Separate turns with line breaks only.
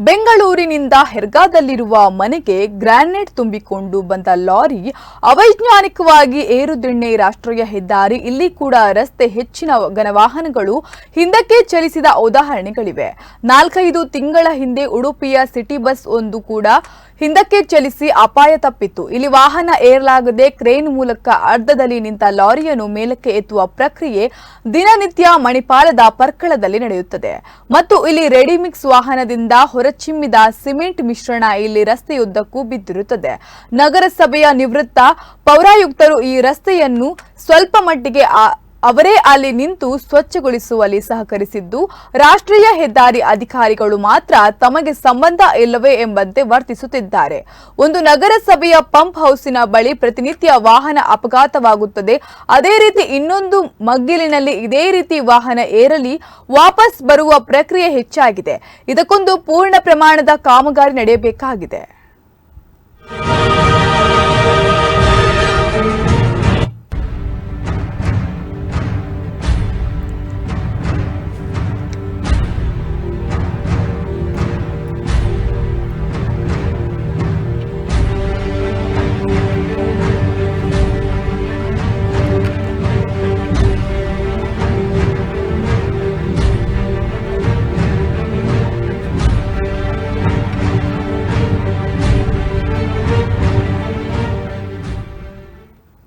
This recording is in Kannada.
ಬೆಂಗಳೂರಿನಿಂದ ಹೆರ್ಗಾದಲ್ಲಿರುವ ಮನೆಗೆ ಗ್ರಾನೈಟ್ ತುಂಬಿಕೊಂಡು ಬಂದ ಲಾರಿ ಅವೈಜ್ಞಾನಿಕವಾಗಿ ಏರುದಿಣ್ಣೆ ರಾಷ್ಟ್ರೀಯ ಹೆದ್ದಾರಿ ಇಲ್ಲಿ ಕೂಡ ರಸ್ತೆ ಹೆಚ್ಚಿನ ಘನವಾಹನಗಳು ಹಿಂದಕ್ಕೆ ಚಲಿಸಿದ ಉದಾಹರಣೆಗಳಿವೆ. 4-5 ತಿಂಗಳ ಹಿಂದೆ ಉಡುಪಿಯ ಸಿಟಿ ಬಸ್ ಒಂದು ಕೂಡ ಹಿಂದಕ್ಕೆ ಚಲಿಸಿ ಅಪಾಯ ತಪ್ಪಿತ್ತು. ಇಲ್ಲಿ ವಾಹನ ಏರಲಾಗದೆ ಕ್ರೇನ್ ಮೂಲಕ ಅರ್ಧದಲ್ಲಿ ನಿಂತ ಲಾರಿಯನ್ನು ಮೇಲಕ್ಕೆ ಎತ್ತುವ ಪ್ರಕ್ರಿಯೆ ದಿನನಿತ್ಯ ಮಣಿಪಾಲದ ಪರ್ಕಳದಲ್ಲಿ ನಡೆಯುತ್ತದೆ ಮತ್ತು ಇಲ್ಲಿ ರೆಡಿಮಿಕ್ಸ್ ವಾಹನದಿಂದ ಹೊರಚಿಮ್ಮಿದ ಸಿಮೆಂಟ್ ಮಿಶ್ರಣ ಇಲ್ಲಿ ರಸ್ತೆಯುದ್ದಕ್ಕೂ ಬಿದ್ದಿರುತ್ತದೆ. ನಗರಸಭೆಯ ನಿವೃತ್ತ ಪೌರಾಯುಕ್ತರು ಈ ರಸ್ತೆಯನ್ನು ಸ್ವಲ್ಪ ಮಟ್ಟಿಗೆ ಅವರೇ ಅಲ್ಲಿ ನಿಂತು ಸ್ವಚ್ಛಗೊಳಿಸುವಲ್ಲಿ ಸಹಕರಿಸಿದ್ದು, ರಾಷ್ಟ್ರೀಯ ಹೆದ್ದಾರಿ ಅಧಿಕಾರಿಗಳು ಮಾತ್ರ ತಮಗೆ ಸಂಬಂಧ ಇಲ್ಲವೇ ಎಂಬಂತೆ ವರ್ತಿಸುತ್ತಿದ್ದಾರೆ. ಒಂದು ನಗರಸಭೆಯ ಪಂಪ್ ಹೌಸಿನ ಬಳಿ ಪ್ರತಿನಿತ್ಯ ವಾಹನ ಅಪಘಾತವಾಗುತ್ತದೆ. ಅದೇ ರೀತಿ ಇನ್ನೊಂದು ಮಗ್ಗಿಲಿನಲ್ಲಿ ಇದೇ ರೀತಿ ವಾಹನ ಏರಲಿ ವಾಪಸ್ ಬರುವ ಪ್ರಕ್ರಿಯೆ ಹೆಚ್ಚಾಗಿದೆ. ಇದಕ್ಕೊಂದು ಪೂರ್ಣ ಪ್ರಮಾಣದ ಕಾಮಗಾರಿ ನಡೆಯಬೇಕಾಗಿದೆ.